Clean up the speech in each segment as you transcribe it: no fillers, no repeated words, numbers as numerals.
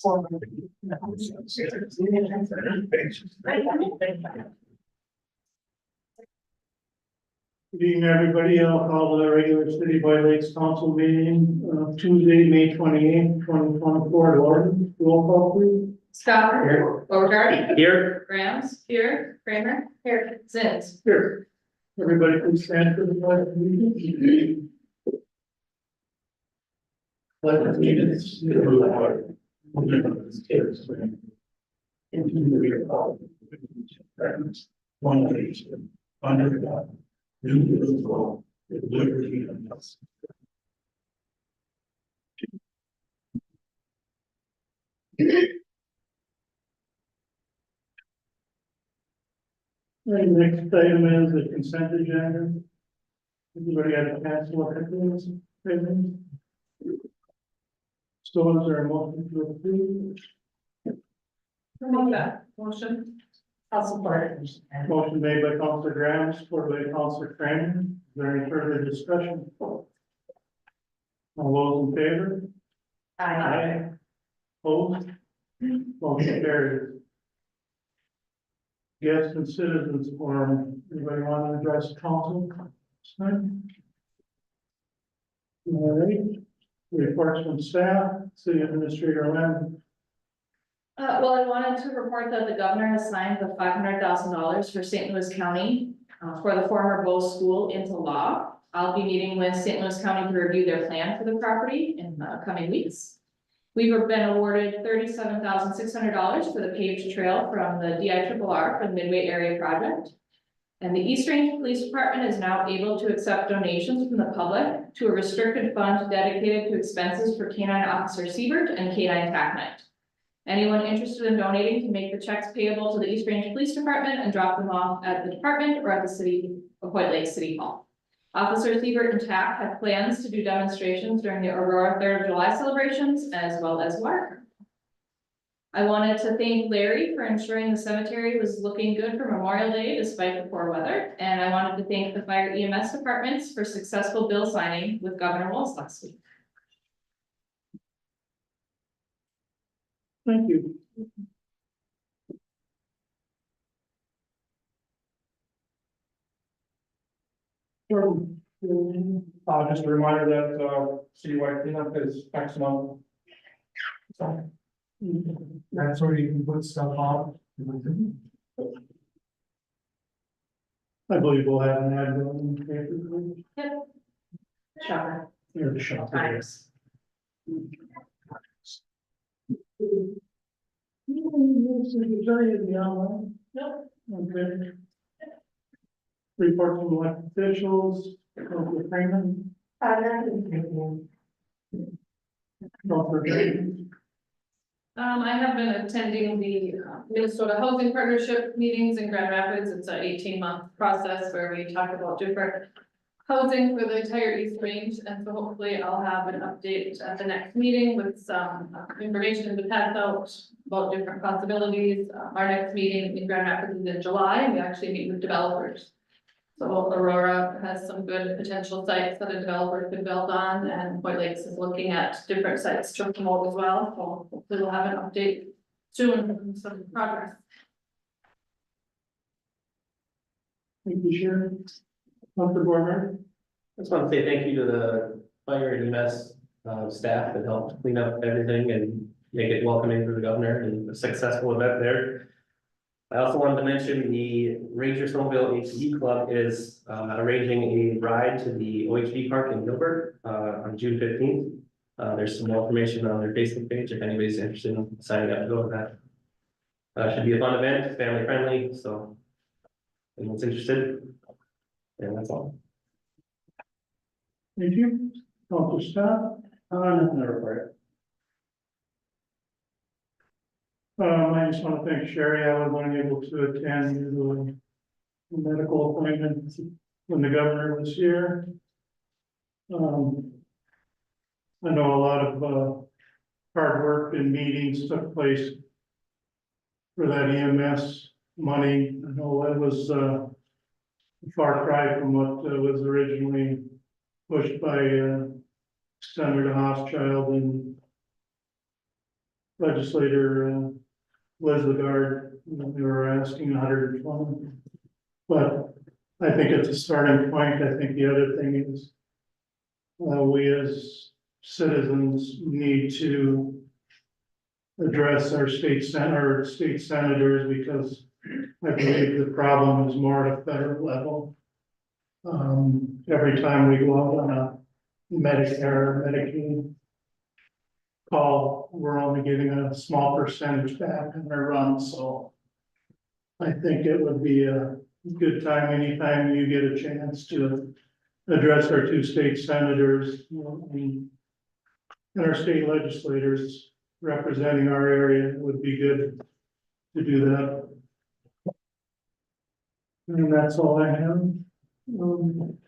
Good evening, everybody. I'll call the regular City by Lakes Council meeting, Tuesday, May 28th, 2024. Lauren, roll call please. Scott. Here. Beauregard. Here. Grams. Here. Kramer. Here. Zins. Here. Everybody please stand for the pledge of allegiance. Pledge of allegiance to the flag of the United States of America, and to the republic for which it stands, one nation, under God, indivisible, with liberty and justice. The next item is the consent agenda. Everybody had a chance to look at those items? So is there a motion to approve? Motion. I'll support it. Motion made by Councilor Graham, supported by Councilor Kramer. Is there any further discussion? All those in favor? Aye. Opposed? Motion carries. Guests and citizens forum. Anybody want to address council? All right. Reports from staff, city administrator Len. Well, I wanted to report that the governor has signed the $500,000 for St. Louis County for the former Bow School into law. I'll be meeting with St. Louis County to review their plan for the property in the coming weeks. We've been awarded $37,600 for the paved trail from the DIRRR for the Midway Area Project. And the East Range Police Department is now able to accept donations from the public to a restricted fund dedicated to expenses for K-9 Officer Siebert and K-9 TAC Night. Anyone interested in donating can make the checks payable to the East Range Police Department and drop them off at the department or at the city of White Lake City Hall. Officer Siebert and TAC have plans to do demonstrations during the Aurora 3rd of July celebrations as well as water. I wanted to thank Larry for ensuring the cemetery was looking good for Memorial Day despite the poor weather. And I wanted to thank the fire EMS departments for successful bill signing with Governor Walz last week. Thank you. Just a reminder that citywide cleanup is next month. So that's where you can put stuff on. I believe we'll have an ad in the paper. Yep. Shocker. Here to shop. Times. Nope. Okay. Report from elected officials, Councilor Kramer. Councilor Kramer. I have been attending the Minnesota Housing Partnership meetings in Grand Rapids. It's an 18-month process where we talk about different housing for the entire East Range. And so hopefully I'll have an update at the next meeting with some information to pass out about different possibilities. Our next meeting in Grand Rapids is in July. We actually meet with developers. So Aurora has some good potential sites that a developer could build on, and White Lakes is looking at different sites to promote as well. So hopefully we'll have an update soon and some progress. Thank you, Sharon. Councilor Borger. I just want to say thank you to the fire and EMS staff that helped clean up everything and make it welcoming for the governor and a successful event there. I also wanted to mention the Ranger Snowmobile HV Club is arranging a ride to the OHV Park in Gilbert on June 15th. There's some more information on their Facebook page if anybody's interested in signing up to go to that. Should be a fun event, family friendly, so if anyone's interested. And that's all. Thank you. Councilor Scott. Nothing to report. I just want to thank Sherry. I was unable to attend the medical appointment when the governor was here. I know a lot of hard work and meetings took place for that EMS money. I know that was a far cry from what was originally pushed by Senator Hochschild and legislator, Liz Lagarde, we were asking 120. But I think it's a starting point. I think the other thing is, we as citizens need to address our state senators, because I believe the problem is more at a federal level. Every time we go out on a Medicare, Medicaid call, we're only getting a small percentage back in their run, so I think it would be a good time, anytime you get a chance to address our two state senators, and our state legislators representing our area. It would be good to do that. And that's all I have. Moving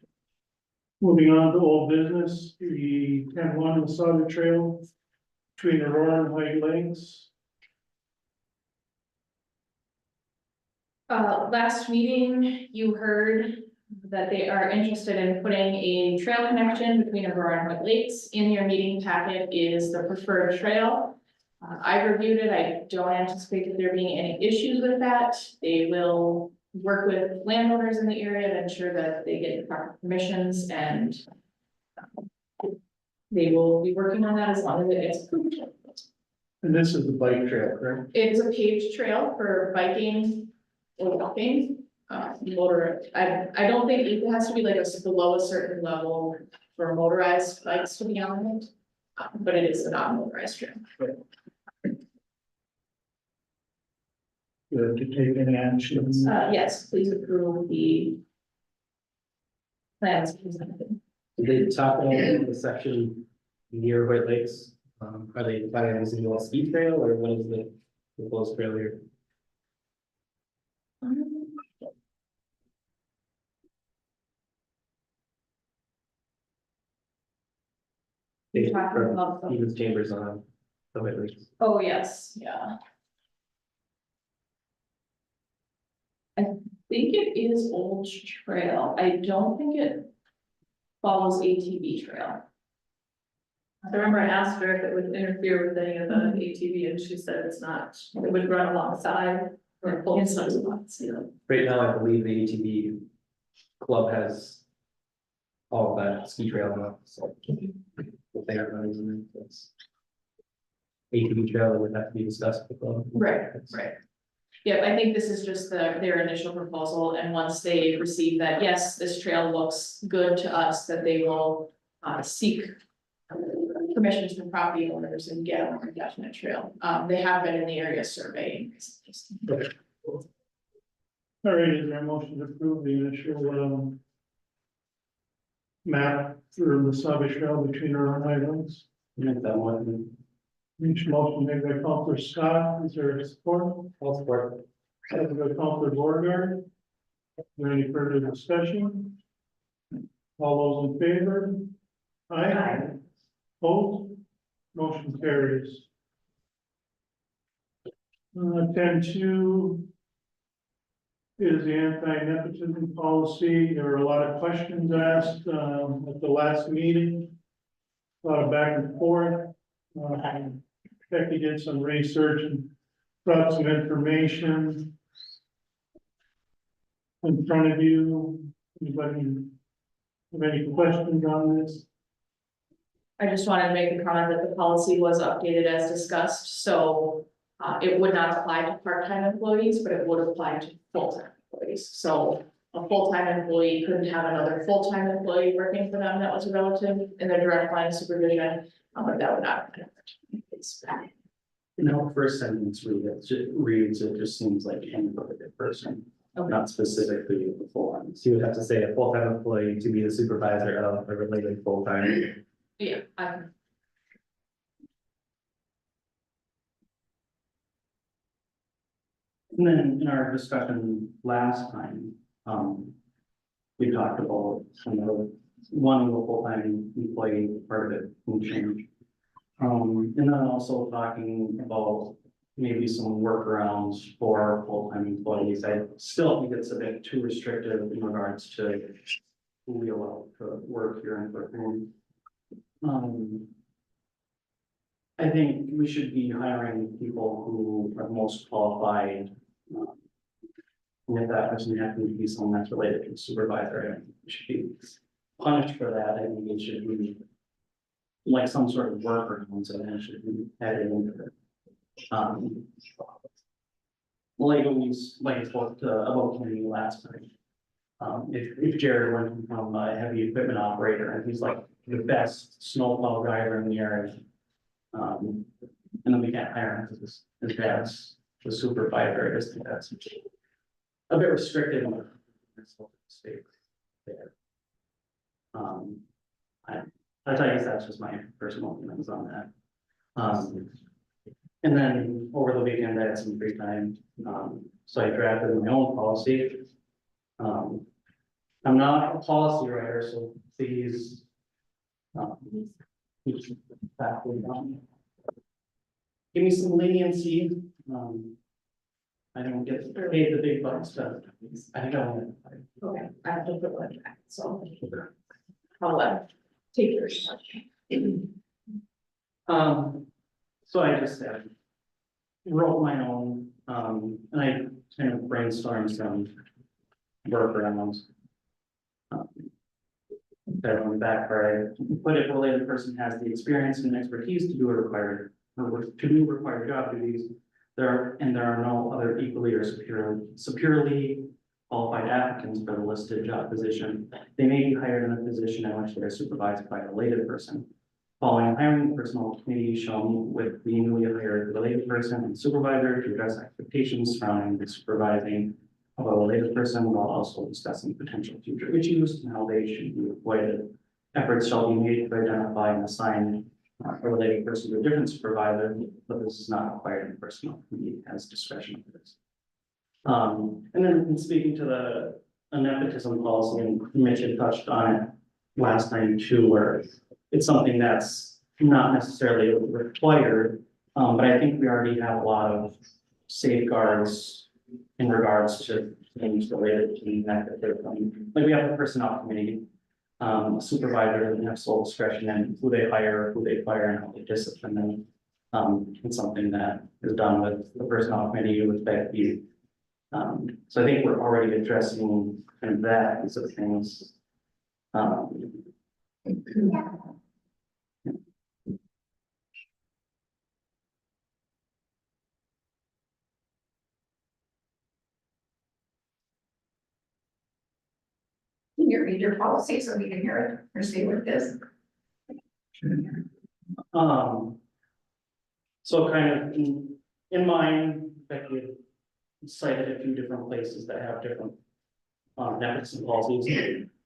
on to old business, the 10-1 Wasabi Trail between Aurora and White Lakes. Last meeting, you heard that they are interested in putting a trail connection between Aurora and White Lakes. In your meeting packet is the preferred trail. I reviewed it. I don't anticipate there being any issues with that. They will work with landowners in the area to ensure that they get the proper permissions, and they will be working on that as long as it gets approved. And this is the bike trail, correct? It is a paved trail for biking or walking. I don't think it has to be like below a certain level for motorized bikes to be on it. But it is a non-motorized trail. Good to take any action. Yes, please approve the plans presented. Did they talk about the section near White Lakes? Are they planning on using a ski trail, or what is the proposed trail here? You're talking about the- Stevens Chambers on the White Lakes. Oh, yes, yeah. I think it is Old Trail. I don't think it follows ATV trail. I remember I asked her if it would interfere with any of the ATV, and she said it's not, it would run alongside or pull In some some. spots, yeah. Right now, I believe the ATV club has all of that ski trail now, so. If they are using it, that's. ATV trail would have to be discussed with the club. Right. Yeah, I think this is just their initial proposal, and once they receive that, yes, this trail looks good to us, that they will seek permissions from property owners and get a more definite trail. They have been in the area surveying. All right, is there a motion to approve the initial map for the Wasabi Trail between Aurora and White Lakes? Make that one. Each motion made by Counselor Scott, is there support? All support. Second by Counselor Borgard. Is there any further discussion? All those in favor? Aye. Opposed? Motion carries. 10-2 is the anti-nepotism policy. There were a lot of questions asked at the last meeting. A lot of back and forth. Becky did some research and brought some information in front of you. Anybody have any questions on this? I just wanted to make a comment that the policy was updated as discussed, so it would not apply to part-time employees, but it would apply to full-time employees. So a full-time employee couldn't have another full-time employee working for them that was a relative in their direct line of supervision, but that would not apply. No, first sentence reads, it just seems like any related person, Okay. not specifically the full one. So you would have to say a full-time employee to be the supervisor of a related full-time. Yeah, And then in our discussion last time, we talked about some of wanting a full-time employee part of it will change. And then also talking about maybe some workarounds for full-time employees. I still think it's a bit too restrictive in regards to who we allow to work here in Brooklyn. I think we should be hiring people who are most qualified. And if that person happens to be someone that's related to the supervisor, I think we should be punished for that. I think it should be like some sort of workaround, so that should be added into it. Like I spoke to about Kenny last time. If Jared went from a heavy equipment operator and he's like the best snowplow driver in the area. And then we can't hire him because his dad's the supervisor. I just think that's a bit restricted on the state there. I guess that's just my personal feelings on that. And then over the weekend, I had some free time, so I drafted my own policy. I'm not a policy writer, so please. Give me some leniency. I don't get paid the big bucks, but I don't. Okay, I have to put one back, so. I'll take yours. So I just wrote my own, and I kind of brainstormed some workarounds. That on the back where I put if a related person has the experience and expertise to do a required, or to do required job duties. There are no other equally or superiorly qualified applicants for the listed job position. They may be hired in a position in which they are supervised by a related person. Following hiring, the personnel committee shall meet with the newly hired related person and supervisor to address expectations surrounding the supervising of a related person while also discussing potential future issues and how they should be avoided. Efforts shall be made to identify and assign a related person to a different supervisor, but this is not required in personnel committee has discretion for this. And then in speaking to the nepotism policy, and Mitch had touched on it last time too, where it's something that's not necessarily required, but I think we already have a lot of safeguards in regards to things related to nepotism. Like we have a personnel committee, supervisor doesn't have sole discretion in who they hire, who they fire, and how they discipline them. It's something that is done with the personnel committee with Becky. So I think we're already addressing kind of that as of things. Can you read your policy so we can hear it or see what it is? So kind of in mine, Becky cited a few different places that have different nepotism policies.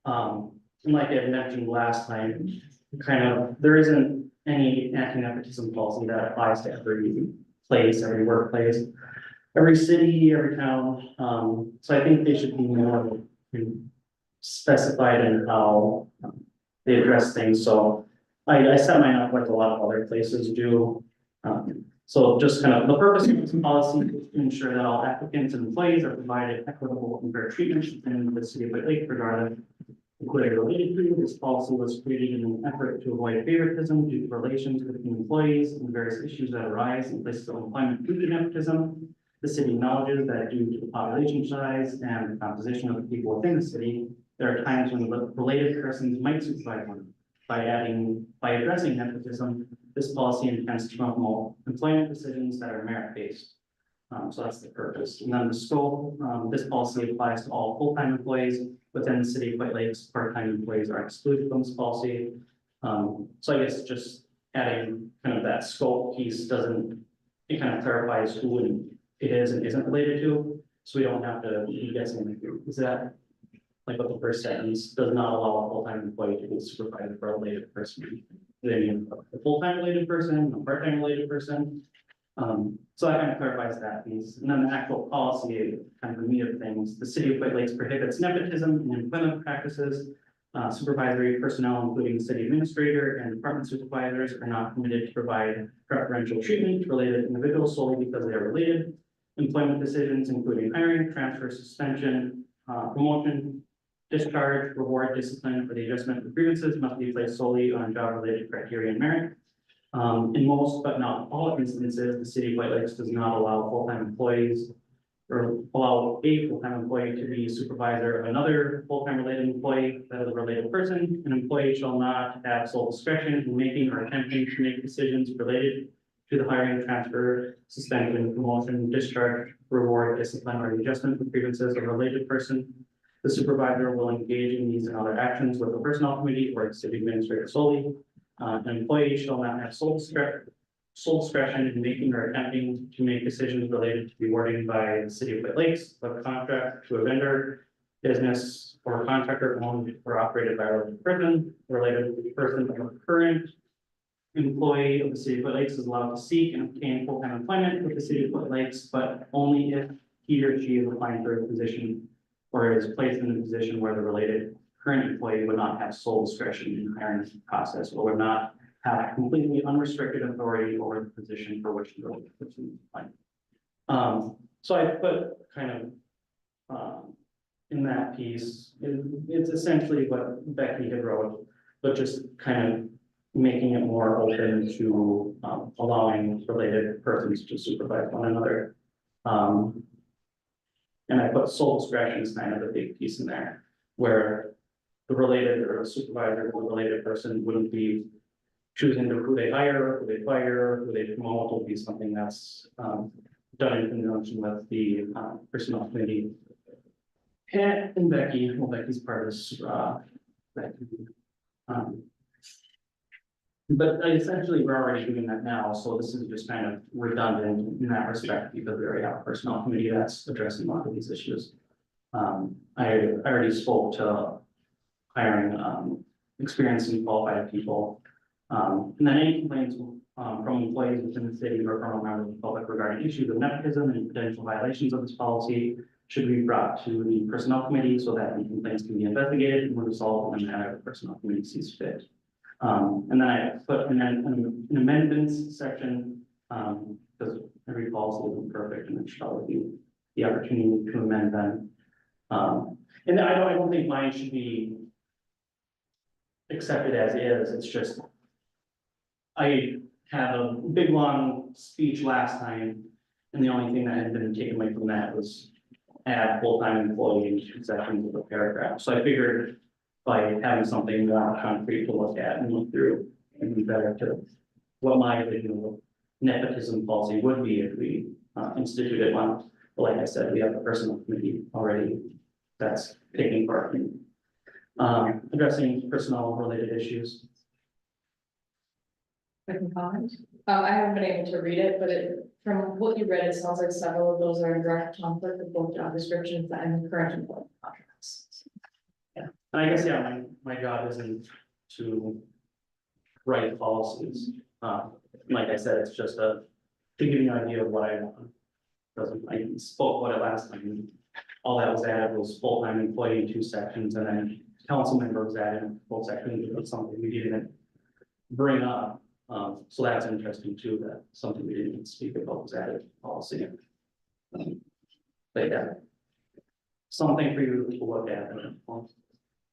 And like I mentioned last time, kind of there isn't any anti-nepotism policy that applies to every place, every workplace, every city, every town. So I think they should be more specified in how they address things. So I set mine up like a lot of other places do. So just kind of the purpose of this policy is to ensure that all applicants and employees are provided equitable and fair treatment within the city of White Lake regardless of who they're related to. This policy was created in an effort to avoid favoritism due to relations between employees and various issues that arise in places of employment due to nepotism. The city acknowledges that due to the population size and the composition of the people within the city, there are times when related persons might supervise one. By addressing nepotism, this policy intends to promote employment decisions that are merit-based. So that's the purpose. And then the scope, this policy applies to all full-time employees within the city of White Lakes. Part-time employees are excluded from this policy. So I guess just adding kind of that scope piece it kind of clarifies who it is and isn't related to. So we don't have to be guessing, is that like what the first sentence does not allow a full-time employee to be supervised for a related person. They mean a full-time related person, a part-time related person. So that kind of clarifies that piece. And then the actual policy, kind of the meat of things, the city of White Lakes prohibits nepotism in employment practices. Supervisory personnel, including the city administrator and department supervisors, are not permitted to provide preferential treatment to related individuals solely because they are related. Employment decisions, including hiring, transfer, suspension, promotion, discharge, reward, discipline, or the adjustment of grievances must be placed solely on job-related criteria and merit. In most, but not all instances, the city of White Lakes does not allow full-time employees or allow a full-time employee to be a supervisor of another full-time related employee that is a related person. An employee shall not have sole discretion in making or attempting to make decisions related to the hiring, transfer, suspension, promotion, discharge, reward, discipline, or adjustment of grievances of a related person. The supervisor will engage in these and other actions with the personnel committee or its city administrator solely. An employee shall not have sole discretion in making or attempting to make decisions related to the awarding by the city of White Lakes of a contract to a vendor, business, or contractor owned or operated by a related person or current employee of the city of White Lakes is allowed to seek and obtain full-time employment with the city of White Lakes, but only if he or she is applying for a position or is placed in a position where the related current employee would not have sole discretion in the hiring process or would not have completely unrestricted authority over the position for which the related person is applying. So I put kind of in that piece, it's essentially what Becky had wrote, but just kind of making it more open to allowing related persons to supervise one another. And I put sole discretion is kind of a big piece in there, where the related or supervisor or the related person wouldn't be choosing to who they hire, who they fire, who they promote, will be something that's done in conjunction with the personnel committee. And Becky, well, Becky's part of this, but essentially, we're already doing that now, so this is just kind of redundant in that respect, because we already have a personnel committee that's addressing a lot of these issues. I already spoke to hiring experienced and qualified people. And then any complaints from employees within the city or from a member of the public regarding issues of nepotism and potential violations of this policy should be brought to the personnel committee so that the complaints can be investigated and resolved in the manner the personnel committee sees fit. And then I put an amendments section, because every policy isn't perfect and there should always be the opportunity to amend them. And I don't think mine should be accepted as is, it's just, I had a big long speech last time, and the only thing that had been taken away from that was add full-time employee in 2 sections of the paragraph. So I figured by having something more concrete to look at and look through, it'd be better to what my original nepotism policy would be if we instituted one. But like I said, we have a personnel committee already that's taking part in addressing personnel related issues. I can comment. I haven't been able to read it, but from what you read, it sounds like several of those are in direct conflict with both job descriptions and the current employment contracts. And I guess, yeah, my job isn't to write policies. Like I said, it's just to give you an idea of what I want. Doesn't, I spoke about it last time. All that was added was full-time employee in 2 sections, and then council member was added in full section, which was something we didn't bring up. So that's interesting too, that something we didn't even speak about was added policy. But yeah, something for you to look at.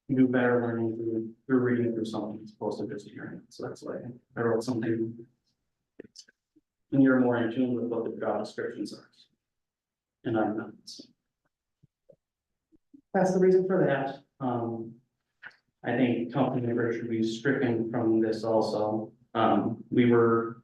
You do better learning through reading through something as opposed to just hearing it. So that's why I wrote something. And you're more in tune with what the job descriptions are. And I'm not. So that's the reason for that. I think company members should be stricken from this also. We were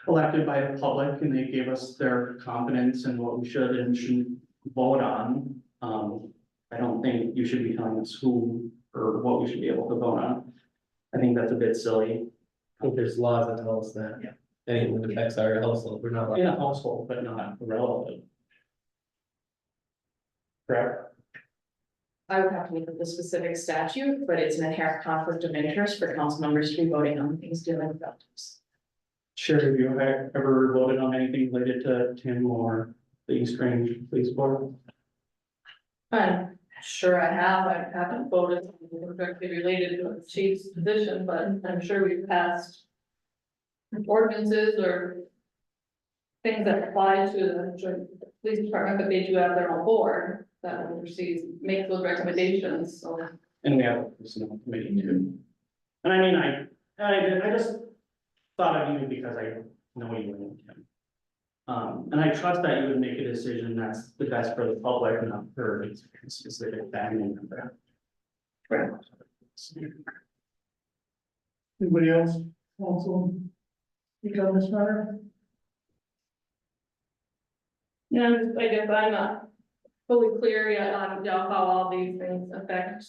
elected by the public and they gave us their confidence in what we should and shouldn't vote on. I don't think you should be telling us who or what we should be able to vote on. I think that's a bit silly. I think there's laws that tell us that. Yeah. Anything that affects our household, we're not allowed. In a household, but not relevant. Correct? I would have to look at the specific statute, but it's an inherent conflict of interest for council members to be voting on things dealing with relatives. Sure, have you ever voted on anything related to Tim or the East Range Police Board? I'm sure I have, I haven't voted directly related to the chief's position, but I'm sure we've passed ordinances or things that apply to the joint police department, but they do have their own board that oversees, make those recommendations, so. And we have a personnel committee too. And I mean, I just thought of you because I know you and Tim. And I trust that you would make a decision that's the best for the public, not for a specific family member. Anybody else, also? Speak on this matter? Yeah, I guess I'm not fully clear yet on, how all these things affect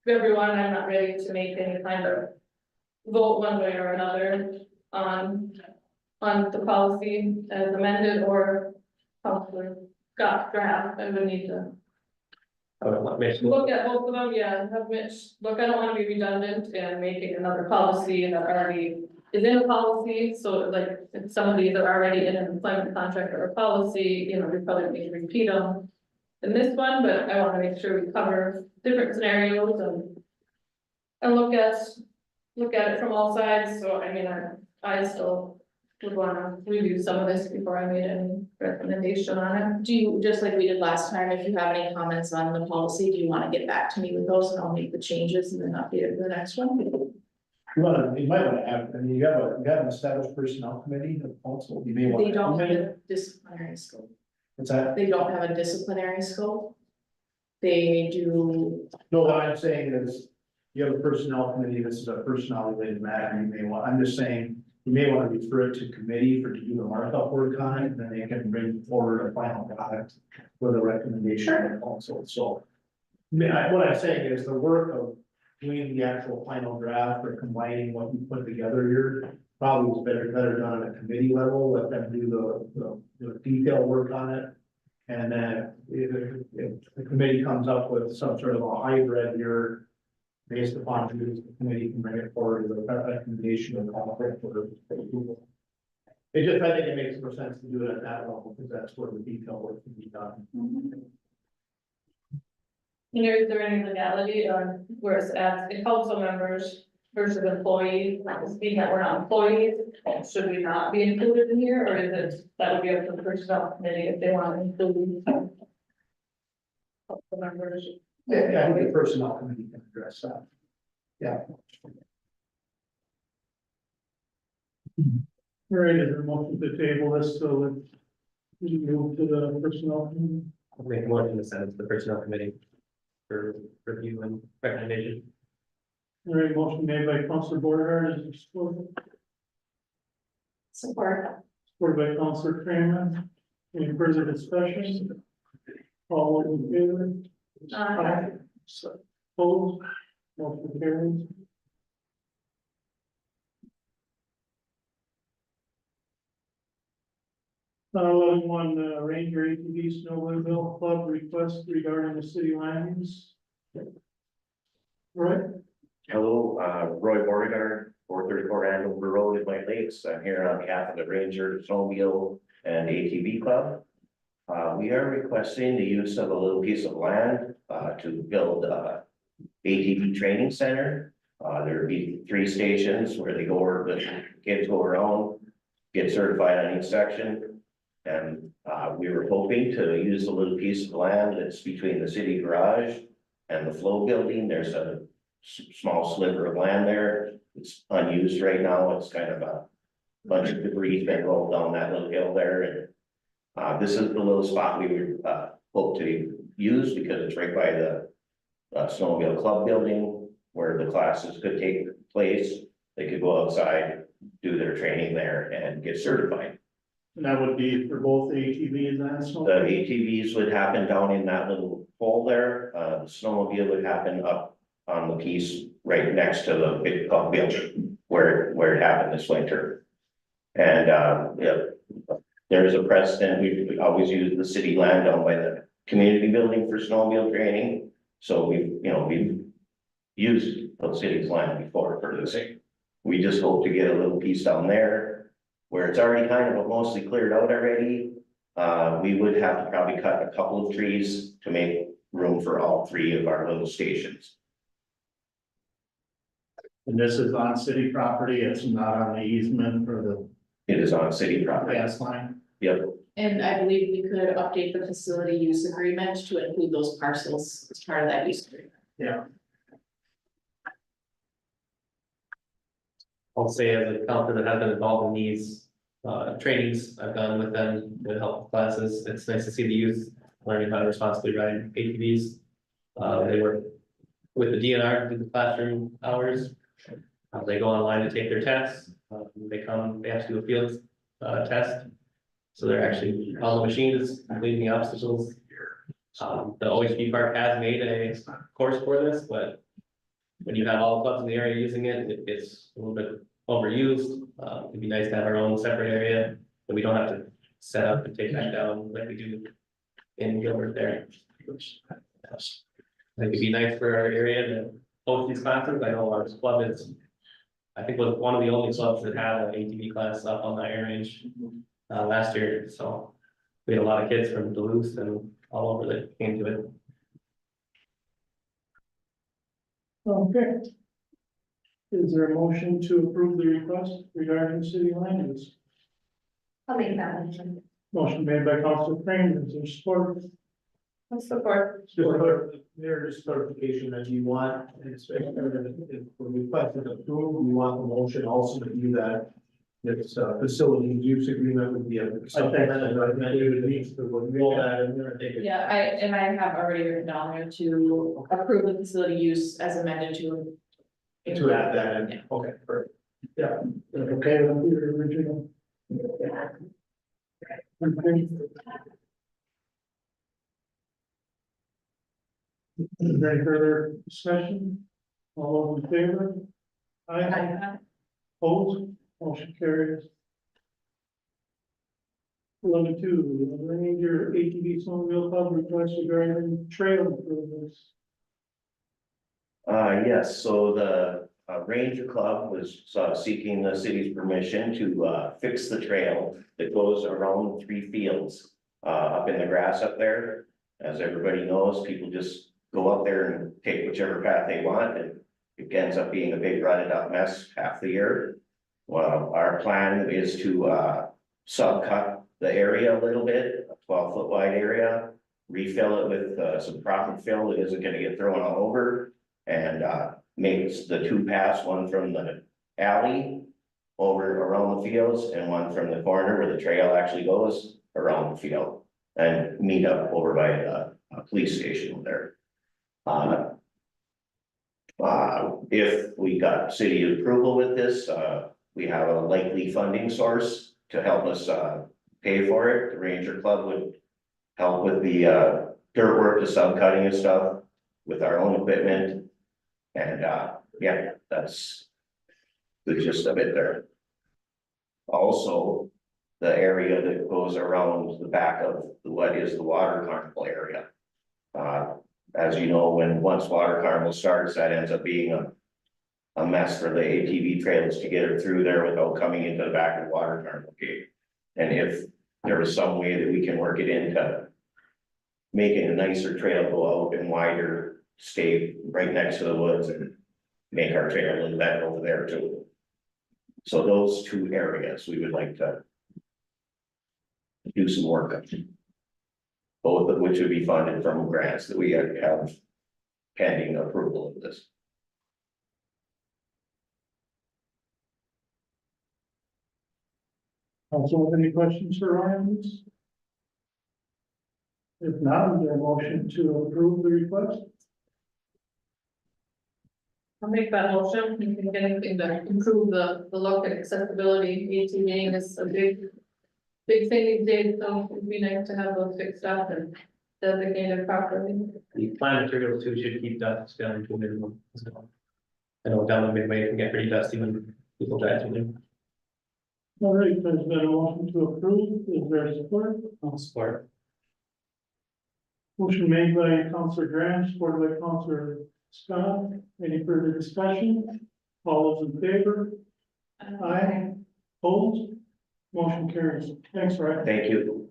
everyone. I'm not ready to make any kind of vote one way or another on the policy as amended or Counselor Scott draft. I would need to look at both of them, yeah, have Mitch, look, I don't wanna be redundant and making another policy that already is in a policy, so like, if some of these are already in an employment contract or a policy, we probably need to repeat them in this one, but I wanna make sure we cover different scenarios and look at it from all sides, so I mean, I still would wanna review some of this before I made any recommendation on it. Do you, just like we did last time, if you have any comments on the policy, do you wanna get back to me with those and I'll make the changes and then update it for the next one? You might want to have, I mean, you have an established personnel committee, the council, you may want They to. don't have a disciplinary scope. What's that? They don't have a disciplinary scope. They do, No, what I'm saying is, you have a personnel committee, this is a personnel related matter, you may want, I'm just saying, you may want to refer it to committee for to do the markup work on it, and then they can bring forward a final product with a recommendation of the council, so. I mean, what I'm saying is the work of doing the actual final draft or combining what you put together here, probably is better done at a committee level, let them do the detail work on it. And then if the committee comes up with some sort of a hybrid here, based upon who the committee can bring it forward as a recommendation or conflict for approval. I think it makes more sense to do it at that level, because that's where the detail work can be done. Is there any legality on where it's at, the council members versus employees, being that we're not employees, should we not be included in here, or is it, that would be up to the personnel committee if they want to include council members? Yeah, I think the personnel committee can address that. Yeah. All right, is there a motion to table this so that we move to the personnel committee? I'll make a motion to send it to the personnel committee for review and recommendation. All right, motion made by Councilor Border, is there support? support. Supported by Councilor Kramer. Any further discussion? All those in favor? Aye. Opposed? Motion carries. One Ranger ATV Snowmobile Club request regarding the city lands. Right? Hello, Roy Beauregard, 434 Andover Road in White Lakes. I'm here on behalf of the Ranger Snowmobile and ATV Club. We are requesting the use of a little piece of land to build a ATV training center. There would be 3 stations where they go over, the kids go around, get certified on each section. And we were hoping to use a little piece of land that's between the city garage and the flow building. There's a small sliver of land there. It's unused right now. It's kind of a bunch of debris been rolled down that little hill there. And this is the little spot we would hope to use because it's right by the snowmobile club building where the classes could take place. They could go outside, do their training there and get certified. And that would be for both ATVs and The snowmobile? ATVs would happen down in that little hole there. The snowmobile would happen up on the piece right next to the big club building where it happened this winter. And yeah, there is a precedent. We always use the city land down by the community building for snowmobile training. So we've used the city's land before for the same. We just hope to get a little piece down there where it's already kind of mostly cleared out already. We would have to probably cut a couple of trees to make room for all 3 of our little stations. And this is on city property, it's not on the easement for the It is on city property. gas line? Yep, And I believe we could update the facility use agreement to include those parcels as part of that use agreement. Yeah. I'll say as a counselor that has been involved in these trainings I've done with them to help classes. It's nice to see the youth learning how to responsibly ride ATVs. They work with the DNR through the classroom hours. They go online to take their tests. They have to do a field test. So they're actually on the machines, leading the obstacles. The OHB Park has made a course for this, but when you have all the clubs in the area using it, it gets a little bit overused. It'd be nice to have our own separate area that we don't have to set up and take back down like we do in Gilbert there. I think it'd be nice for our area to host these classes. I know our club is, I think was one of the only clubs that had an ATV class up on the air range last year, so we had a lot of kids from Duluth and all over that came to it. Okay. Is there a motion to approve the request regarding city land use? I'll make that motion. Motion made by Council Kramer, is there support? I'll support. There is clarification that you want, and especially if the request is approved, we want the motion also to do that. This facility use agreement would be a supplement, and recommended it needs to roll that in there and take it. Yeah, I have already written down there to approve the facility use as amended to. To add that in, okay, perfect. Yeah. Okay, with the original. Okay. Is there any further discussion? All those in favor? Aye. Opposed? Motion carries. 11.2, Ranger ATV Snowmobile Club request regarding trail improvements. Yes, so the Ranger Club was seeking the city's permission to fix the trail that goes around 3 fields up in the grass up there. As everybody knows, people just go up there and take whichever path they want, and it ends up being a big rutted up mess half the year. Well, our plan is to subcut the area a little bit, a 12-foot wide area, refill it with some profit fill that isn't gonna get thrown all over, and makes the 2 paths, one from the alley over around the fields, and one from the corner where the trail actually goes around the field, and meet up over by the police station there. If we got city approval with this, we have a likely funding source to help us pay for it. The Ranger Club would help with the dirt work, the subcutting and stuff with our own equipment. And yeah, that's the gist of it there. Also, the area that goes around the back of what is the water carnival area. As you know, once water carnival starts, that ends up being a mess for the ATV trails to get it through there without coming into the back of the water carnival gate. And if there was some way that we can work it into making a nicer trail go out and wider, stay right next to the woods and make our trail a little better over there too. So those 2 areas we would like to do some work on. Both of which would be funded from grants that we have pending approval of this. Also, have any questions for Ryan? If not, is there a motion to approve the request? I'll make that motion. You can get anything to improve the look and accessibility. ATVing is a big thing these days, so it'd be nice to have those fixed up and designated properly. The plant materials too should keep dust down to a minimum as well. I know down the midway it can get pretty dusty when people drive through them. All right, there's been a motion to approve, is there support? I'll support. Motion made by Councilor Graham, supported by Councilor Scott, any further discussion? All those in favor? Aye. Opposed? Motion carries. Thanks, Ryan. Thank you.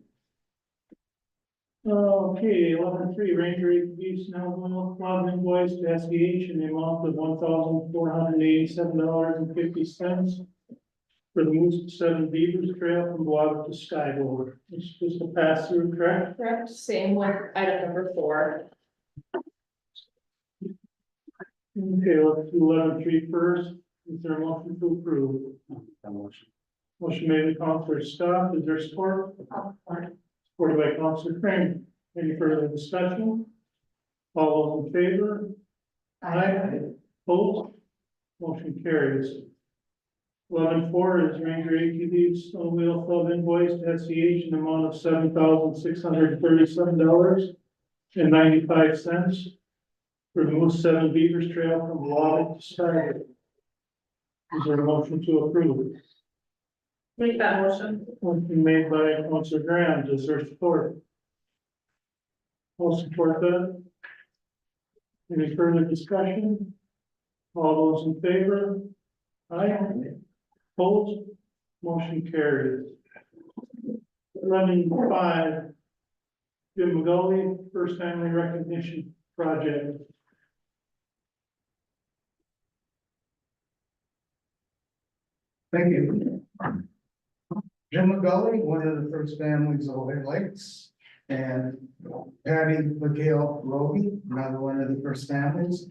Okay, 11.3, Ranger ATV Snowmobile Club invoice to SVH in the amount of $1,487.50 for the Moose 7 Beavers Trail from Bois to Skyboard. It's just a pass through, correct? Correct, same with item number 4. Okay, let's do 11.3 first. Is there a motion to approve? That motion. Motion made by Counselor Scott, is there support? Supported by Counselor Crane. Any further discussion? All those in favor? Aye. Opposed? Motion carries. 11.4 is Ranger ATV Snowmobile Club invoice to SEH in the amount of $7,637.95. Remove 7 Beavers Trail from Water to Skyway. Is there a motion to approve? Make that motion. Motion made by Counselor Graham, is there support? I'll support that. Any further discussion? All those in favor? Aye. Opposed? Motion carries. 11.5. Jim McGully, First Family Recognition Project. Thank you. Jim McGully, one of the first families of White Lakes, and Patty McGill Roby, another one of the first families.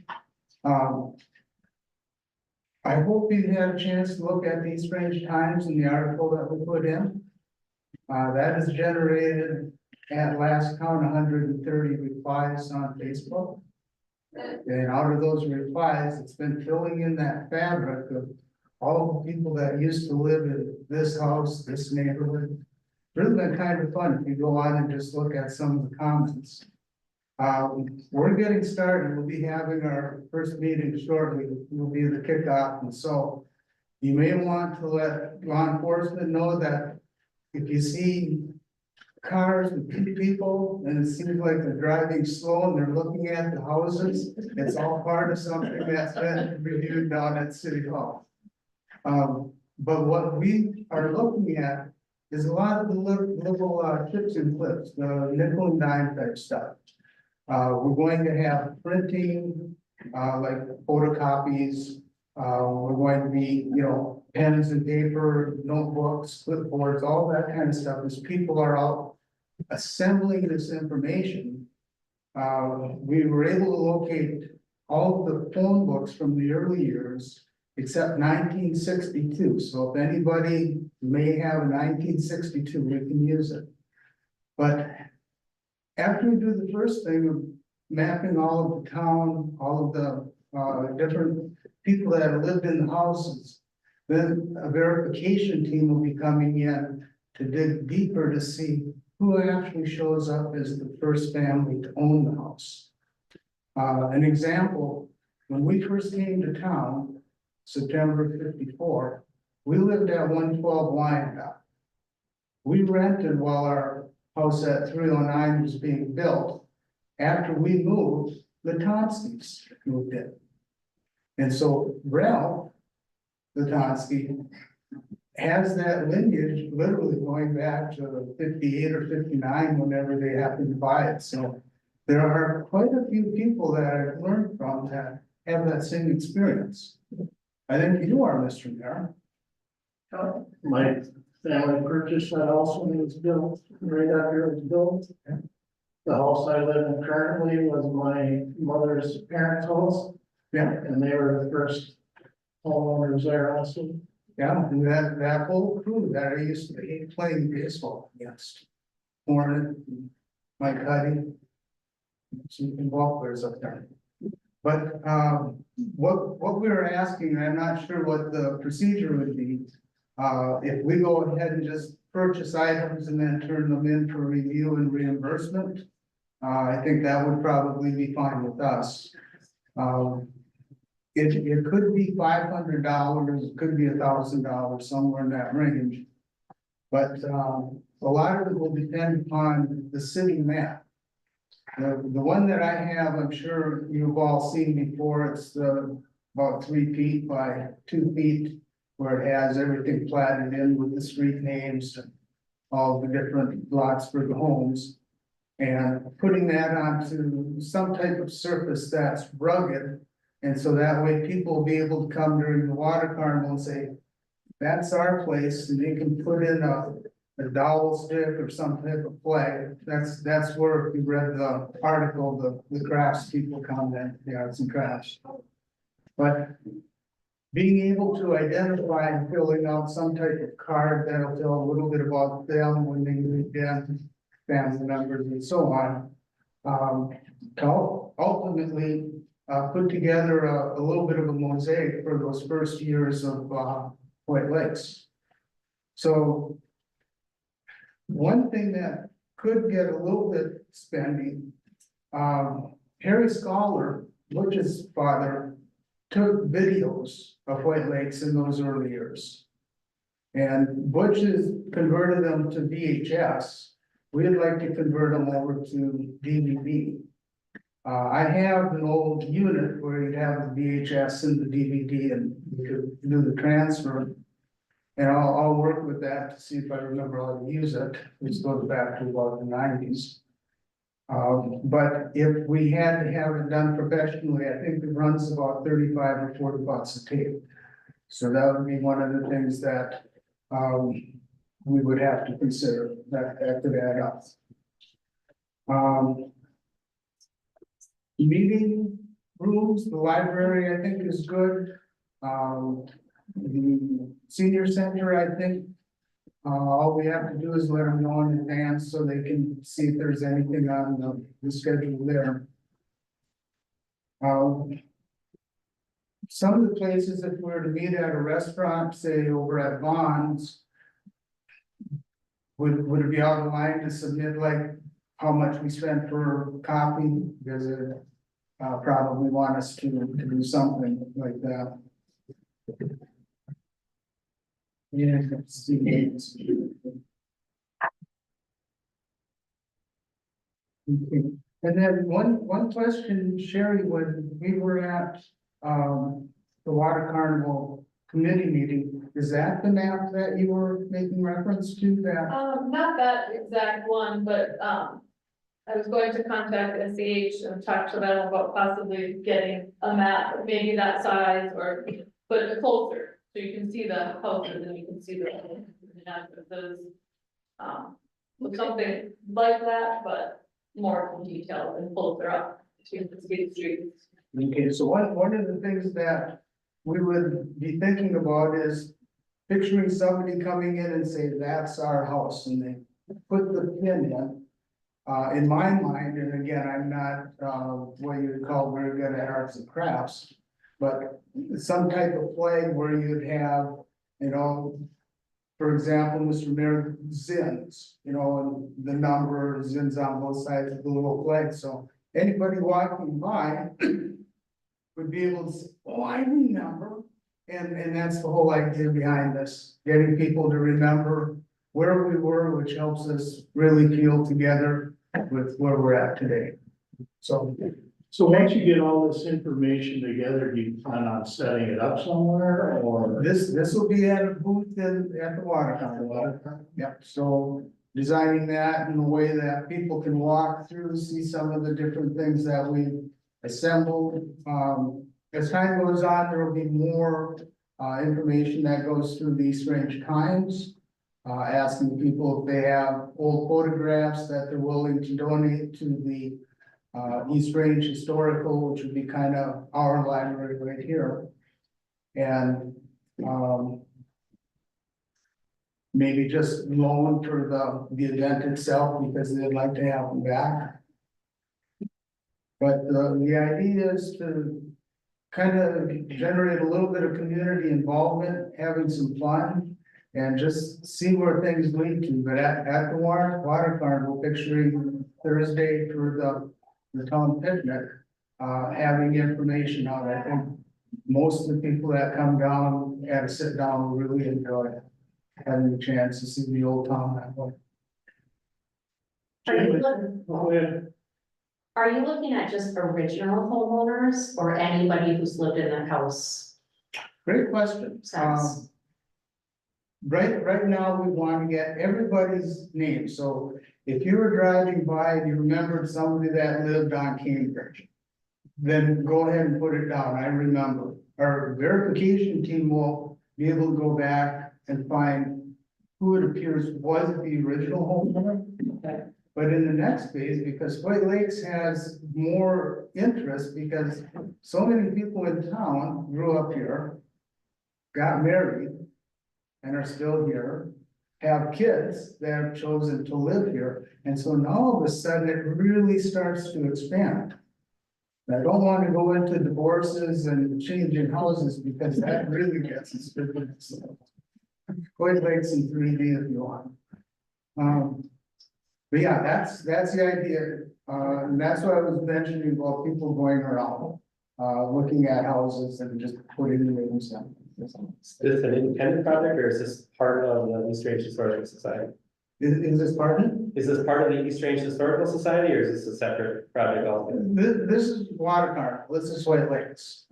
I hope you had a chance to look at these strange times in the article that we put in. That has generated, at last count, 130 replies on Facebook. And out of those replies, it's been filling in that fabric of all the people that used to live in this house, this neighborhood. Really been kind of fun if you go on and just look at some of the comments. We're getting started. We'll be having our first meeting shortly. Will be the kickoff, and so you may want to let law enforcement know that if you see cars with people and it seems like they're driving slow and they're looking at the houses, it's all part of something that's been reviewed down at City Hall. But what we are looking at is a lot of the little tips and clips, the nickel and dime type stuff. We're going to have printing, like photocopies. We're going to be, pens and paper, notebooks, clipboards, all that kind of stuff. As people are out assembling this information, we were able to locate all of the phone books from the early years, except 1962. So if anybody may have a 1962, we can use it. But after we do the first thing of mapping all of the town, all of the different people that have lived in the houses, then a verification team will be coming in to dig deeper to see who actually shows up as the first family to own the house. An example, when we first came to town, September '54, we lived at 112 Wyandotte. We rented while our house at 309 was being built. After we moved, the Tonskis moved in. And so Ralph, the Tonsky, has that lineage literally going back to 58 or 59, whenever they happened to buy it. So there are quite a few people that I've learned from that have that same experience. I think you are, Mr. Mayor. My family purchased that house when it was built, right after it was built. The house I live in currently was my mother's parents' house. Yeah. And they were the first homeowners there also. Yeah, and that whole crew that I used to hate playing baseball against. Hornet, Mike Cuddy. Some ball players up there. But what we were asking, and I'm not sure what the procedure would be. If we go ahead and just purchase items and then turn them in for review and reimbursement, I think that would probably be fine with us. It could be $500, it could be $1,000, somewhere in that range. But a lot of it will depend upon the city map. The one that I have, I'm sure you've all seen before. It's about 3 feet by 2 feet, where it has everything platted in with the street names and all the different lots for the homes. And putting that onto some type of surface that's rugged. And so that way people will be able to come during the water carnival and say, that's our place, and they can put in a dowel stick or some type of flag. That's where, if you read the article, the crafts people come in, the arts and crafts. But being able to identify and filling out some type of card that'll tell a little bit about them when they moved in, family members and so on. To ultimately, put together a little bit of a mosaic for those first years of, White Lakes. So one thing that could get a little bit spendy, Harry Scholar, Butch's father, took videos of White Lakes in those early years. And Butch has converted them to VHS. We'd like to convert them over to DVD. I have an old unit where you have the VHS and the DVD and you could do the transfer. And I'll work with that to see if I remember how to use it. This goes back to about the 90s. But if we had to have it done professionally, I think it runs about 35 or 40 bucks a tape. So that would be one of the things that we would have to consider, that could add up. Meeting rooms, the library, I think is good. The senior center, I think, all we have to do is let them know in advance so they can see if there's anything on the schedule there. Some of the places, if we were to meet at a restaurant, say over at Vaughn's, would it be out of line to submit like how much we spent for coffee? Because it probably want us to do something like that. Yeah, let's see. Okay. And then one question, Sherry, when we were at the Water Carnival committee meeting, is that the map that you were making reference to that? Not that exact one, but, I was going to contact SCH and talk to them about possibly getting a map, maybe that size or, but closer. So you can see the houses and you can see the addresses. With something like that, but more detailed and closer up to the streets. Okay, so one of the things that we would be thinking about is picturing somebody coming in and say, that's our house, and they put the pin in. In my mind, and again, I'm not, what you would call very good at arts and crafts, but some type of flag where you'd have, you know, for example, Mr. Mayor, Zins, you know, and the number Zins on both sides of the little flag, so anybody walking by would be able to say, oh, I remember. And that's the whole idea behind this, getting people to remember where we were, which helps us really feel together with where we're at today. So once you get all this information together, do you plan on setting it up somewhere or? this will be at a booth at the water tower. Yep, so designing that in a way that people can walk through, see some of the different things that we assembled. As time goes on, there will be more information that goes through the East Range Times. Asking people if they have old photographs that they're willing to donate to the East Range Historical, which would be kind of our library right here. And maybe just loan for the event itself because they'd like to have them back. But the idea is to kind of generate a little bit of community involvement, having some fun, and just see where things lead to. But at the water carnival, picturing Thursday for the town picnic, having information on it. I think most of the people that come down at a sit down will really enjoy it, having a chance to see the old town that way. Are you looking at just original homeowners or anybody who's lived in that house? Great question. Since? Right now, we want to get everybody's name, so if you were driving by and you remembered somebody that lived on Cambridge, then go ahead and put it down, I remember. Our verification team will be able to go back and find who it appears was the original homeowner. Okay. But in the next phase, because White Lakes has more interest, because so many people in town grew up here. got married and are still here, have kids that have chosen to live here, and so now all of a sudden it really starts to expand. And I don't want to go into divorces and changing houses because that really gets us. Quite like some 3D if you want. But yeah, that's the idea, and that's what I was mentioning about people going around, looking at houses and just putting names in. Is this an independent project or is this part of the East Range Historical Society? Is this pardon? Is this part of the East Range Historical Society or is this a separate project altogether? This is Water Carnival, this is White Lakes.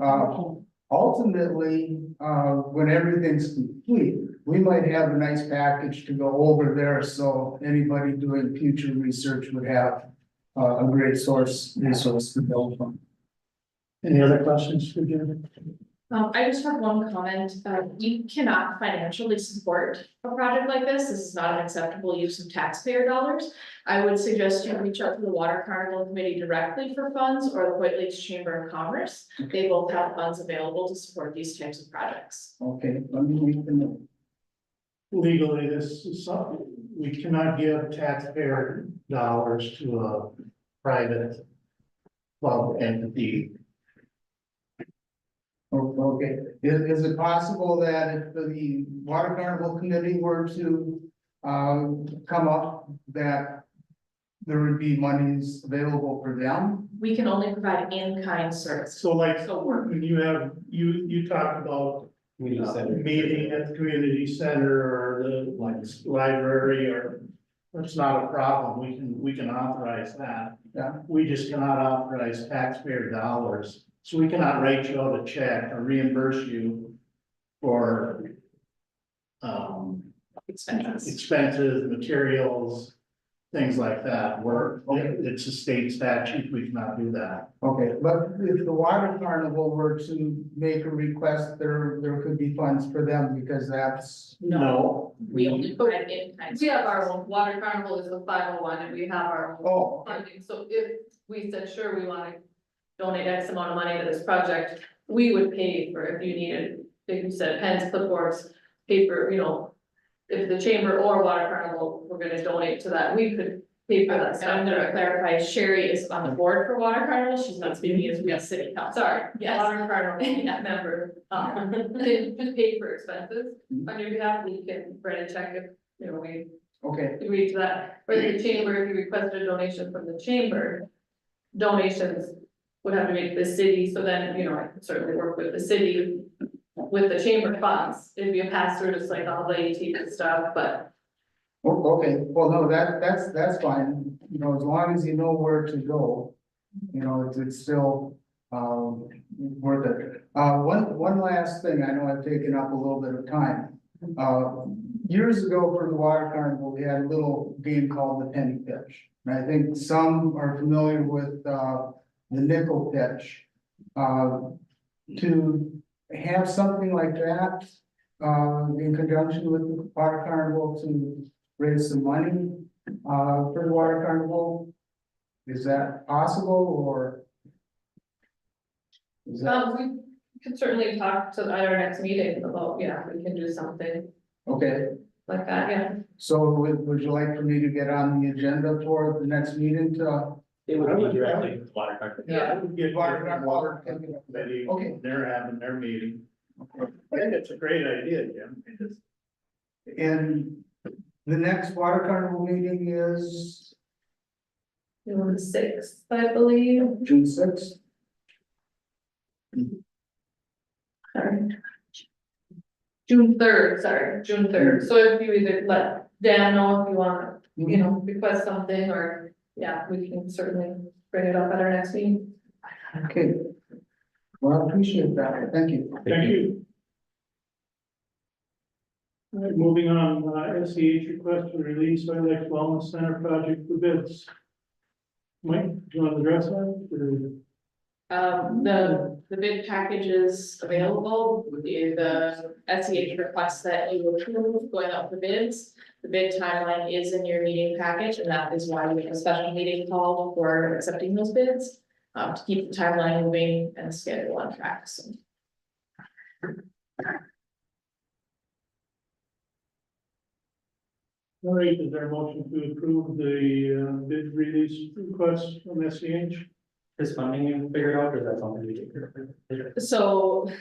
Ultimately, when everything's complete, we might have a nice package to go over there, so anybody doing future research would have a great resource to build from. Any other questions for Jim? I just have one comment. You cannot financially support a project like this. This is not an acceptable use of taxpayer dollars. I would suggest you reach out to the Water Carnival Committee directly for funds or the White Lakes Chamber of Commerce. They both have funds available to support these types of projects. Okay, let me make the note. Legally, this is something, we cannot give taxpayer dollars to a private club entity. Okay, is it possible that if the Water Carnival Committee were to come up, that there would be monies available for them? We can only provide in-kind service. So like, So we're- when you have, you talked about Community center. meeting at the community center or the like library or. That's not a problem, we can authorize that. Yeah. We just cannot authorize taxpayer dollars, so we cannot write you out a check or reimburse you for. Expenses. Expenses, materials, things like that, it's a state statute, we cannot do that. Okay, but if the Water Carnival were to make a request, there could be funds for them because that's. No. We only provide in-kind. We have our own, Water Carnival is a 501 and we have our own Oh, funding, so if we said, sure, we wanna donate X amount of money to this project, we would pay for if you needed, like you said, pens, clipboards, paper, you know. If the chamber or Water Carnival were gonna donate to that, we could pay for that And stuff I'm gonna directly. clarify, Sherry is on the board for Water Carnival. She's not speaking as we city council. Sorry, Yes. Water Carnival Yeah. member, can just pay for expenses on your behalf, we can write a check if, you know, we okay, agree to that. For the chamber, if you requested a donation from the chamber, donations would have to make the city, so then, you know, I could certainly work with the city. With the chamber funds, it'd be a pass through, just like all the AT stuff, but okay, well, no, that's fine, you know, as long as you know where to go. You know, it's still, worth it. One last thing, I know I've taken up a little bit of time. Years ago for the Water Carnival, we had a little game called the penny pitch. And I think some are familiar with, the nickel pitch. To have something like that, in conjunction with the Water Carnival to raise some money, for the Water Carnival? Is that possible or? Is that, we could certainly talk to at our next meeting about, yeah, we can do something okay, like that, yeah. so would you like for me to get on the agenda for the next meeting to? It would be directly with Water Carnival. Yeah, I would get Water water Carnival. committee, Okay. they're having their meeting. I think it's a great idea, Jim. And the next Water Carnival meeting is June 6th, I believe. June 6th. Sorry. June 3rd, sorry, June 3rd. So if you either let Dan know if you wanna, you know, request something or, yeah, we can certainly bring it up at our next meeting. Okay. Well, I appreciate that, thank you. Thank you. All right, moving on, SEH request to release White Lakes Wellness Center project for bids. Mike, do you want to address that? The bid package is available, the SEH requests that you approve going out for bids. The bid timeline is in your meeting package, and that is why we have a special meeting called for accepting those bids. To keep the timeline moving and the schedule on track, so. All right, is there a motion to approve the bid release request from SEH? Is funding figured out, or is that something we take care of later? So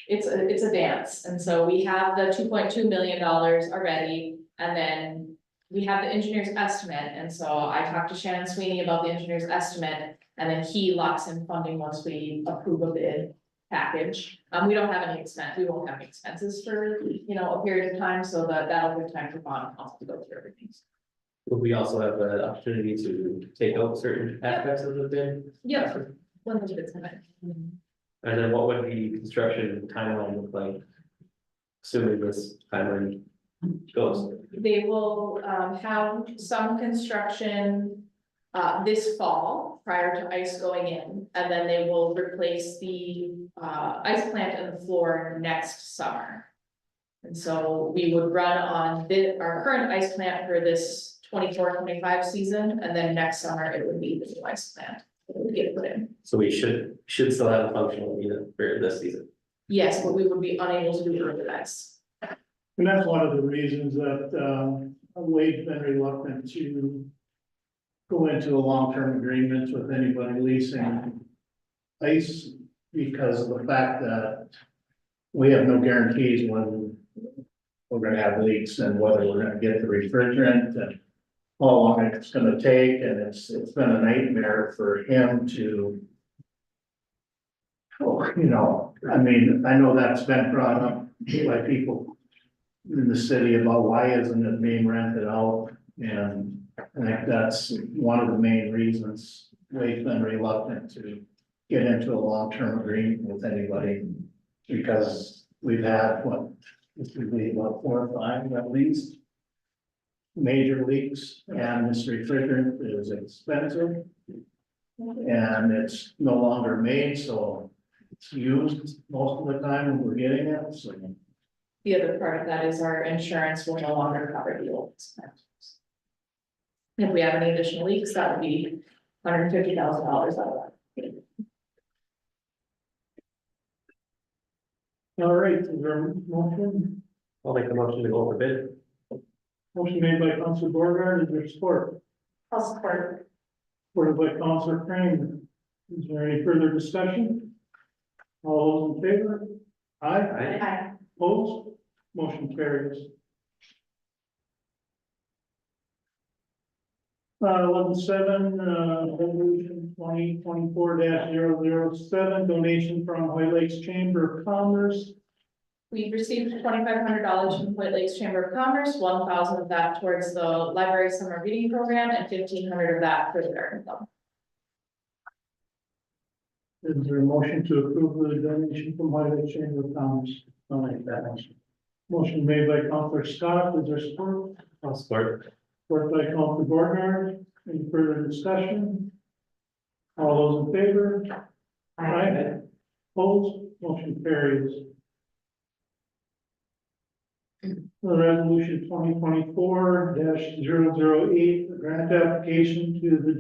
it's a dance, and so we have the $2.2 million already, and then we have the engineer's estimate, and so I talked to Shannon Sweeney about the engineer's estimate, and then he locks in funding once we approve a bid package. We don't have any expense, we won't have any expenses for, a period of time, so that'll give time for bond council to go through everything. Will we also have the opportunity to take out certain aspects of the bid? Yep. When the bids come in. And then what would the construction timeline look like? Assuming this timeline goes. They will have some construction this fall prior to ice going in, and then they will replace the ice plant and the floor next summer. And so we would run on our current ice plant for this 24-25 season, and then next summer it would be the new ice plant that would get put in. So we should still have a functional unit for this season. Yes, but we would be unable to do early ice. And that's one of the reasons that Wade's been reluctant to go into a long-term agreement with anybody leasing ice, because of the fact that we have no guarantees when we're gonna have leaks and whether we're gonna get the refrigerant and how long it's gonna take, and it's been a nightmare for him to. Oh, I mean, I know that's been brought up by people in the city about why isn't it being rented out, and I think that's one of the main reasons Wade's been reluctant to get into a long-term agreement with anybody, because we've had, this would be about 4 or 5 at least, major leaks, and this refrigerant is expensive. And it's no longer made, so it's used most of the time when we're getting it, so. The other part of that is our insurance will no longer cover the old expenses. If we have any additional leaks, that would be $150,000 out of that. All right, is there a motion? I'll make the motion to go over bid. Motion made by Councilor Borgard, is there support? I'll support. Supported by Councilor Kramer. Is there any further discussion? All those in favor? Aye. Aye. Opposed? Motion carries. 11.7, resolution 2024-007, donation from White Lakes Chamber of Commerce. We've received $2,500 from White Lakes Chamber of Commerce, 1,000 of that towards the library summer reading program, and 1,500 of that for the garden club. Is there a motion to approve the donation from White Lakes Chamber of Commerce? I'll make that motion. Motion made by Councilor Scott, is there support? I'll support. Support by Councilor Borgard. Any further discussion? All those in favor? Aye. Opposed? Motion carries. The resolution 2024-008, the grant application to the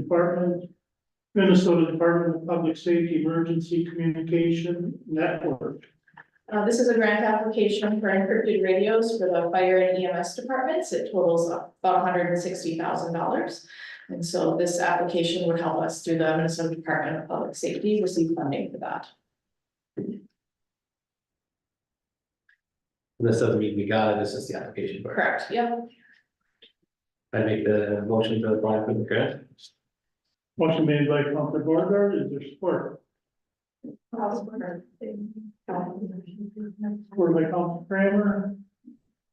Minnesota Department of Public Safety Emergency Communication Network. This is a grant application for encrypted radios for the fire and EMS departments. It totals about $160,000. And so this application would help us through the Minnesota Department of Public Safety receive funding for that. This doesn't mean we got it, this is the application part. Correct, yep. I make the motion to apply for the grant. Motion made by Councilor Borgard, is there support? I'll support. Supported by Councilor Kramer.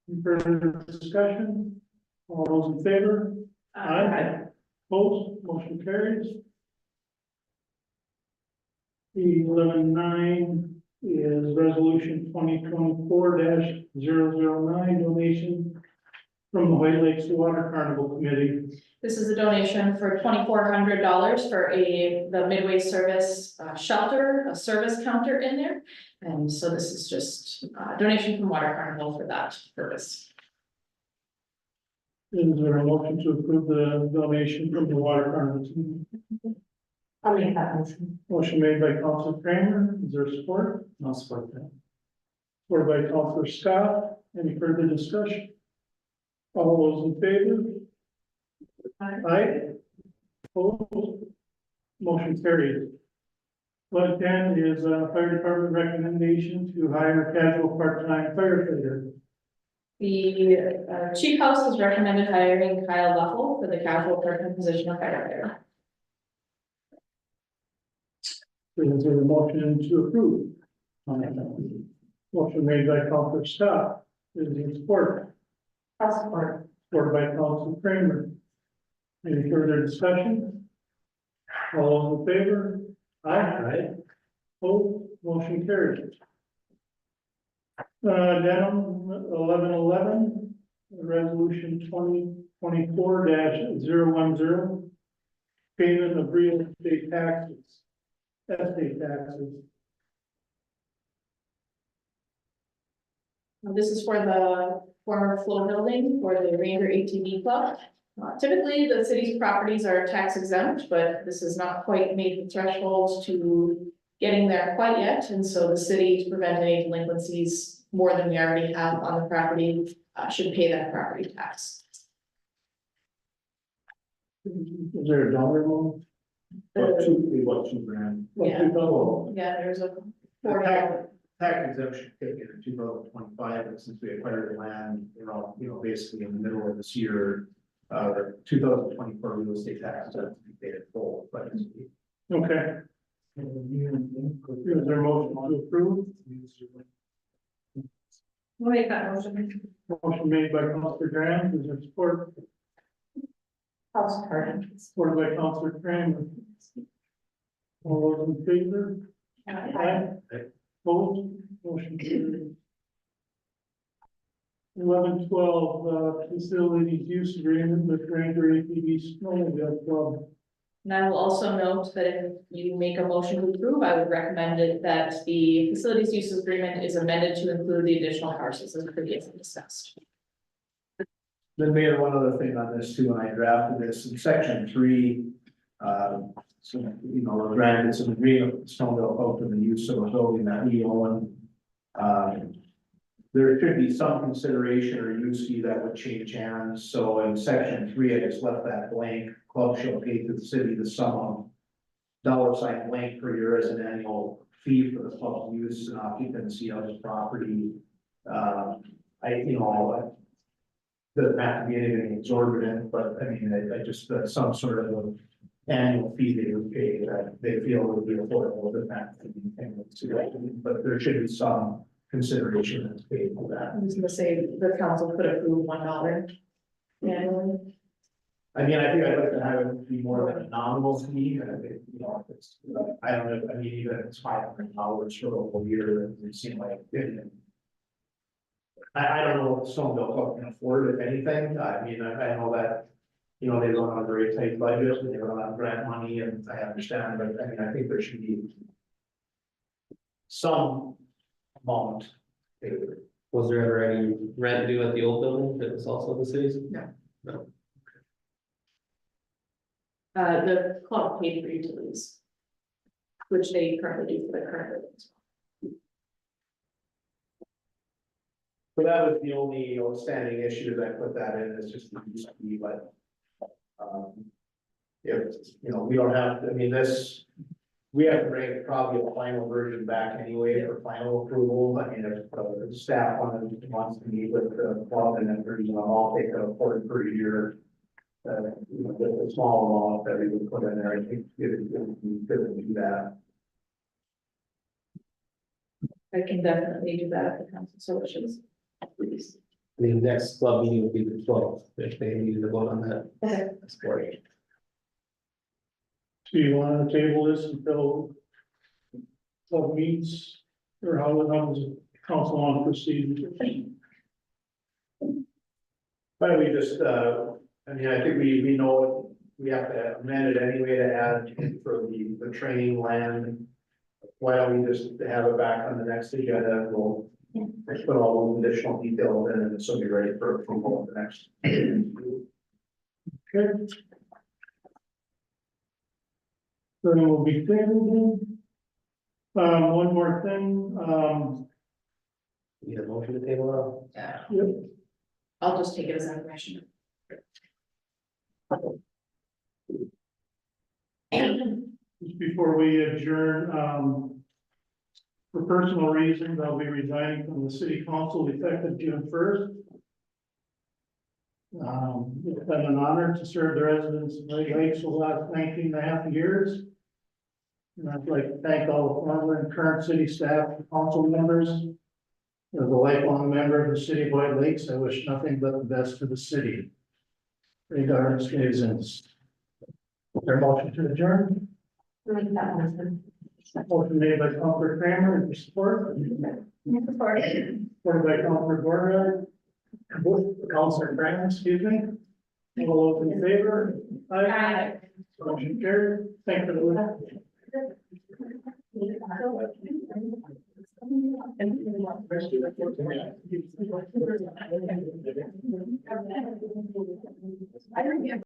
Any further discussion? All those in favor? Aye. Opposed? Motion carries. 11.9 is resolution 2024-009, donation from the White Lakes Water Carnival Committee. This is a donation for $2,400 for the Midway Service shelter, a service counter in there. And so this is just a donation from Water Carnival for that purpose. Is there a motion to approve the donation from the Water Carnival? I'll make that motion. Motion made by Councilor Kramer, is there support? I'll support that. Supported by Councilor Scott, any further discussion? All those in favor? Aye. Opposed? Motion carried. 11 is fire department recommendation to hire casual part-time firefighter. The chief house has recommended hiring Kyle Buffle for the casual part-time position of firefighter. Is there a motion to approve? Motion made by Counselor Scott. Is there support? I'll support. Supported by Counselor Kramer. Any further discussion? All those in favor? Aye. Opposed? Motion carried. Down 1111, resolution 2024-010. Payment of real estate taxes. Estate taxes. This is for the former Flow building for the Ranger ATV Club. Typically, the city's properties are tax exempt, but this has not quite made the thresholds to getting there quite yet. And so the city, to prevent any delinquencies more than we already have on the property, should pay that property tax. Is there a dollar amount? The- $2 grand. Yeah. Yeah, there's a $40. Tax exemption kicked in 2025, but since we acquired the land around, basically in the middle of this year, 2024 real estate taxes have to be paid in full, but Okay. Is there a motion to approve? We'll make that motion. Motion made by Counselor Graham, is there support? I'll support. Supported by Counselor Kramer. All those in favor? Aye. Opposed? Motion carried. 1112, facilities use agreement with Ranger ATV Snowmobile Club. And I will also note that if you make a motion to approve, I would recommend it that the facilities use agreement is amended to include the additional parcels as previously discussed. then Mayor, one other thing on this too, when I drafted this in section 3. So, granted some agreement with Snowmobile Club for the use of a building that we own. There should be some consideration or use fee that would change hands, so in section 3, I just left that blank. Club shall pay to the city the sum of $ blank per year as an annual fee for the club's use and occupancy of the property. Doesn't have to be anything exorbitant, but I mean, I just, some sort of an annual fee they would pay that they feel would be affordable, doesn't have to be anything, but there should be some consideration that's paid for that. I was gonna say the council could approve $1 annually. I mean, I think I'd like to have it be more than a nominal fee, and if it's, I don't know, I mean, even if it's $500 for the whole year, it seems like. I don't know if Snowmobile Club can afford it, if anything, I mean, I know that, they run on a very tight budget, and they run on grant money, and I understand, but I mean, I think there should be some amount. Was there ever any rent due at the old building that was also the city's? No. No. The club paid for utilities, which they currently do for the current buildings. So that was the only outstanding issue that I put that in, is just the use fee, but. If, we don't have, I mean, this, we have to bring probably a final version back anyway for final approval. I mean, if the staff wants to meet with the club and then, I'll take a report per year. The small amount that we would put in there, I think it would be good to do that. I can definitely do that if the council so wishes. Please. The next club meeting will be the 12th, if they need to vote on that. Okay. That's great. So you want to table this until club meets, or how does the council want to proceed? Why don't we just, I mean, I think we know we have to amend it anyway to add for the training land. Why don't we just have it back on the next agenda, and we'll put all those additional details in, and this will be ready for approval at the next. Okay. Then it will be tabled. One more thing, Need a motion to table yep. I'll just take it as information. Just before we adjourn, for personal reasons, I'll be resigning from the city council effective June first. It's been an honor to serve the residents of Lake Lakes for the last 19 and a half years. And I'd like to thank all the former and current city staff, and council members. As a lifelong member of the city of White Lakes, I wish nothing but the best for the city. Regards, citizens. Their motion to adjourn. Make that motion. Motion made by Counselor Kramer, and support. Supported by Counselor Borger. Counselor Kramer, excuse me. All those in favor? Aye. Motion carried. Thank you.